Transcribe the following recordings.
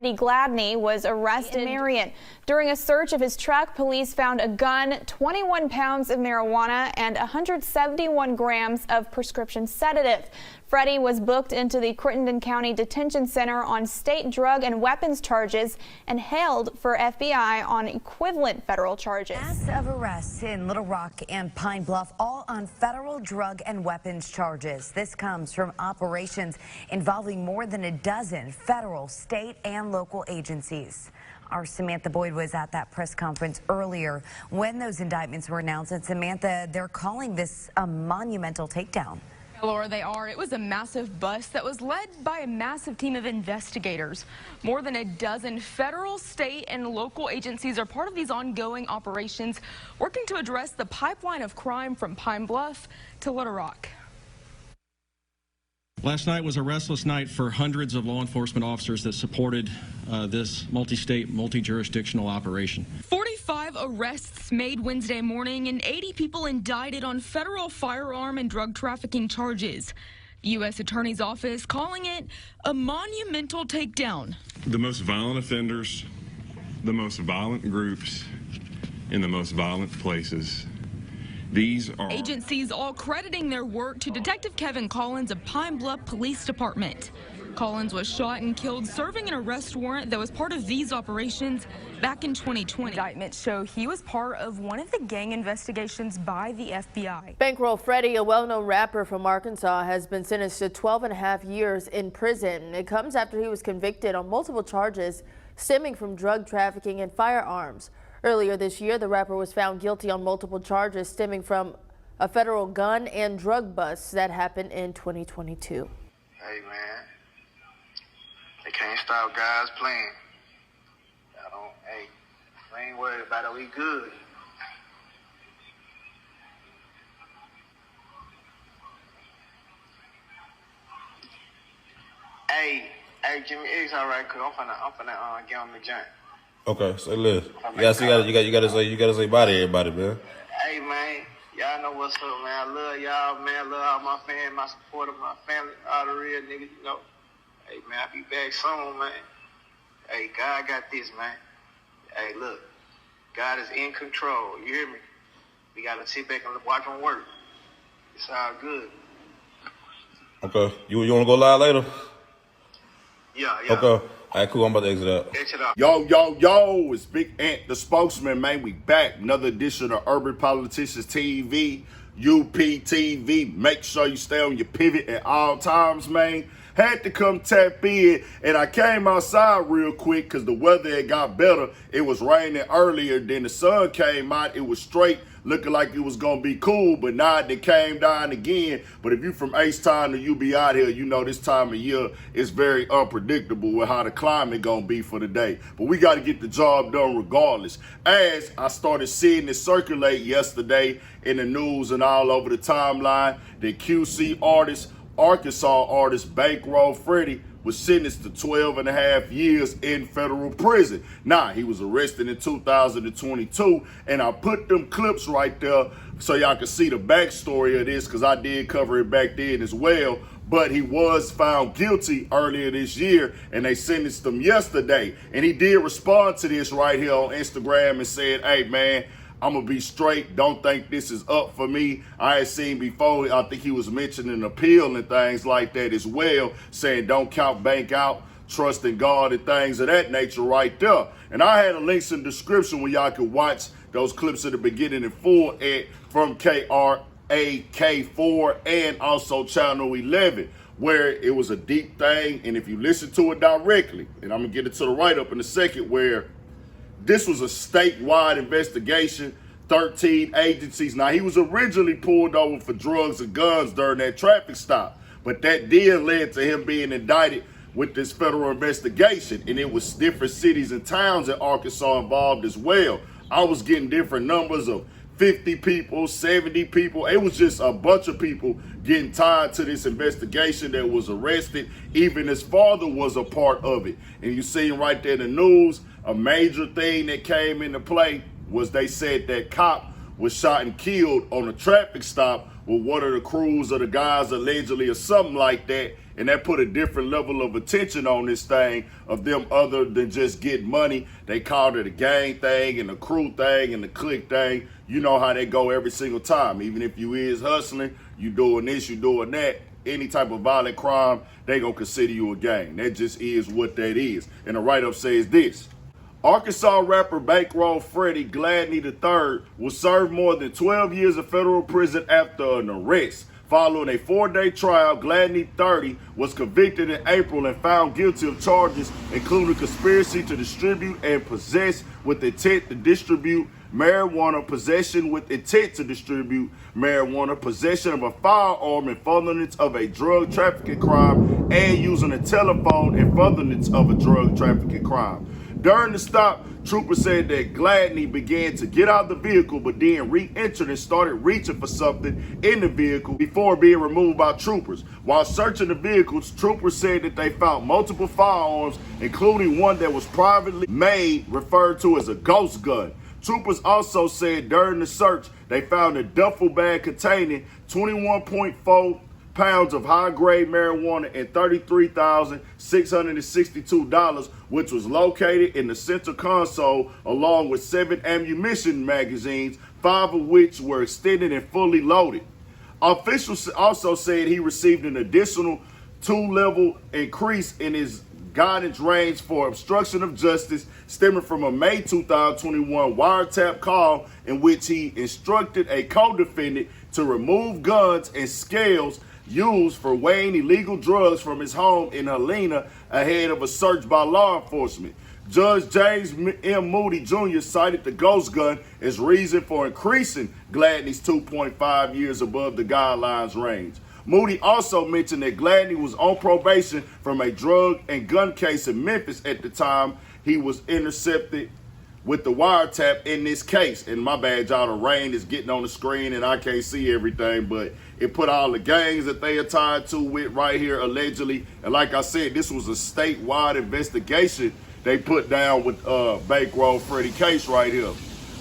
Gladney was arrested in Marion. During a search of his truck, police found a gun, 21 pounds of marijuana, and 171 grams of prescription sedative. Freddie was booked into the Crittenden County Detention Center on state drug and weapons charges and held for FBI on equivalent federal charges. Mass of arrests in Little Rock and Pine Bluff, all on federal drug and weapons charges. This comes from operations involving more than a dozen federal, state, and local agencies. Our Samantha Boyd was at that press conference earlier when those indictments were announced. And Samantha, they're calling this a monumental takedown. Laura, they are. It was a massive bust that was led by a massive team of investigators. More than a dozen federal, state, and local agencies are part of these ongoing operations, working to address the pipeline of crime from Pine Bluff to Little Rock. Last night was a restless night for hundreds of law enforcement officers that supported this multi-state, multi-jurisdictional operation. 45 arrests made Wednesday morning and 80 people indicted on federal firearm and drug trafficking charges. The U.S. Attorney's Office calling it a monumental takedown. The most violent offenders, the most violent groups, in the most violent places. These are agencies all crediting their work to Detective Kevin Collins of Pine Bluff Police Department. Collins was shot and killed serving an arrest warrant that was part of these operations back in 2020. Indictments show he was part of one of the gang investigations by the FBI. Bankroll Freddie, a well-known rapper from Arkansas, has been sentenced to 12.5 years in prison. It comes after he was convicted on multiple charges stemming from drug trafficking and firearms. Earlier this year, the rapper was found guilty on multiple charges stemming from a federal gun and drug bust that happened in 2022. Hey, man, they can't stop guys playing. I ain't worried about it. We good. Hey, Jimmy X, all right, cause I'm finna get on the joint. Okay, say less. You gotta say bye to everybody, man. Hey, man, y'all know what's up, man. I love y'all, man. I love all my fans, my supporters, my family, all the real niggas, you know. Hey, man, I'll be back soon, man. Hey, God got this, man. Hey, look, God is in control. You hear me? We gotta sit back and watch him work. It's all good. Okay, you wanna go live later? Yeah. Okay. All right, cool. I'm about to exit out. Exit out. Yo, it's Big Ant, the spokesman, man. We back. Another edition of Urban Politicians TV, UPTV. Make sure you stay on your pivot at all times, man. Had to come tap in, and I came outside real quick because the weather had got better. It was raining earlier, then the sun came out. It was straight, looking like it was going to be cool, but now it came down again. But if you from H-Town or you be out here, you know this time of year is very unpredictable with how the climate going to be for the day. But we got to get the job done regardless. As I started seeing it circulate yesterday in the news and all over the timeline, the QC artist, Arkansas artist Bankroll Freddie was sentenced to 12.5 years in federal prison. Now, he was arrested in 2022, and I put them clips right there so y'all can see the backstory of this, because I did cover it back then as well. But he was found guilty earlier this year, and they sentenced him yesterday. And he did respond to this right here on Instagram and said, hey, man, I'm going to be straight. Don't think this is up for me. I had seen before, I think he was mentioning appeal and things like that as well, saying don't count bank out, trust in God and things of that nature right there. And I had a links in the description where y'all could watch those clips at the beginning in full from KRAK4 and also Channel 11, where it was a deep thing. And if you listen to it directly, and I'm going to get it to the write-up in a second, where this was a statewide investigation, 13 agencies. Now, he was originally pulled over for drugs and guns during that traffic stop, but that did lead to him being indicted with this federal investigation, and it was different cities and towns in Arkansas involved as well. I was getting different numbers of 50 people, 70 people. It was just a bunch of people getting tied to this investigation that was arrested. Even his father was a part of it. And you see right there in the news, a major thing that came into play was they said that cop was shot and killed on a traffic stop with one of the crews of the guys allegedly or something like that. And that put a different level of attention on this thing of them other than just getting money. They called it a gang thing and a crew thing and a clique thing. You know how they go every single time. Even if you is hustling, you doing this, you doing that, any type of violent crime, they gonna consider you a gang. That just is what that is. And the write-up says this. Arkansas rapper Bankroll Freddie Gladney III will serve more than 12 years of federal prison after an arrest. Following a 4-day trial, Gladney 30 was convicted in April and found guilty of charges including conspiracy to distribute and possess with intent to distribute marijuana, possession with intent to distribute marijuana, possession of a firearm in furtherance of a drug trafficking crime, and using a telephone in furtherance of a drug trafficking crime. During the stop, troopers said that Gladney began to get out the vehicle, but then re-entered and started reaching for something in the vehicle before being removed by troopers. While searching the vehicles, troopers said that they found multiple firearms, including one that was privately made, referred to as a ghost gun. Troopers also said during the search, they found a duffel bag containing 21.4 pounds of high-grade marijuana and $33,662, which was located in the center console, along with 7 ammunition magazines, 5 of which were extended and fully loaded. Officials also said he received an additional 2-level increase in his guidance range for obstruction of justice stemming from a May 2021 wiretap call in which he instructed a co-defendant to remove guns and scales used for weighing illegal drugs from his home in Helena ahead of a search by law enforcement. Judge James M. Moody Jr. cited the ghost gun as reason for increasing Gladney's 2.5 years above the guidelines range. Moody also mentioned that Gladney was on probation from a drug and gun case in Memphis at the time he was intercepted with the wiretap in this case. And my bad, y'all, the rain is getting on the screen and I can't see everything, but it put all the gangs that they are tied to with right here, allegedly. And like I said, this was a statewide investigation they put down with Bankroll Freddie case right here.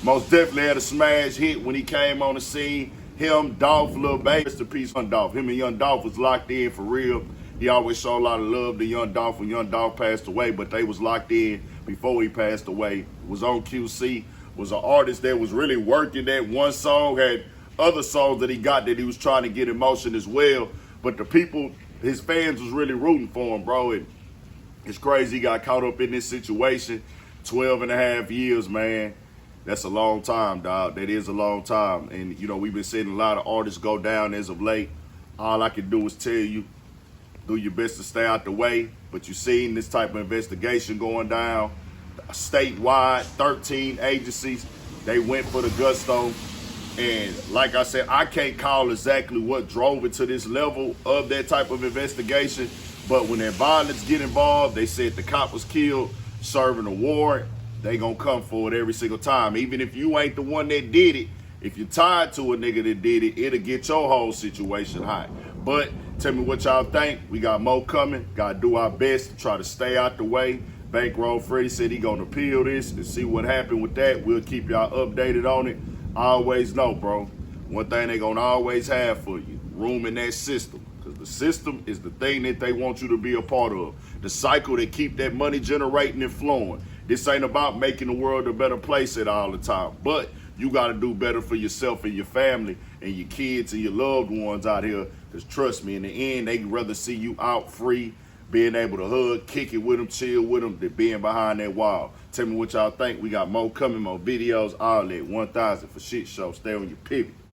Most definitely had a smash hit when he came on the scene. Him, Dolph, Lil Baby, rest in peace, Young Dolph. Him and Young Dolph was locked in for real. He always showed a lot of love to Young Dolph when Young Dolph passed away, but they was locked in before he passed away. Was on QC, was an artist that was really working that one song, had other songs that he got that he was trying to get in motion as well. But the people, his fans was really rooting for him, bro. And it's crazy he got caught up in this situation. 12 and a half years, man. That's a long time, dog. That is a long time. And, you know, we've been seeing a lot of artists go down as of late. All I can do is tell you, do your best to stay out the way. But you've seen this type of investigation going down. Statewide, 13 agencies, they went for the gusto. And like I said, I can't call exactly what drove it to this level of that type of investigation. But when that violence get involved, they said the cop was killed, serving a warrant. They gonna come for it every single time. Even if you ain't the one that did it, if you're tied to a nigga that did it, it'll get your whole situation hot. But tell me what y'all think. We got more coming. Gotta do our best to try to stay out the way. Bankroll Freddie said he gonna appeal this and see what happened with that. We'll keep y'all updated on it. I always know, bro, one thing they gonna always have for you, room in that system. Because the system is the thing that they want you to be a part of. The cycle that keep that money generating and flowing. This ain't about making the world a better place at all the time. But you got to do better for yourself and your family and your kids and your loved ones out here. Because trust me, in the end, they'd rather see you out free, being able to hug, kick it with them, chill with them, than being behind that wall. Tell me what y'all think. We got more coming, more videos, all that. 1000 for shit show. Stay on your pivot.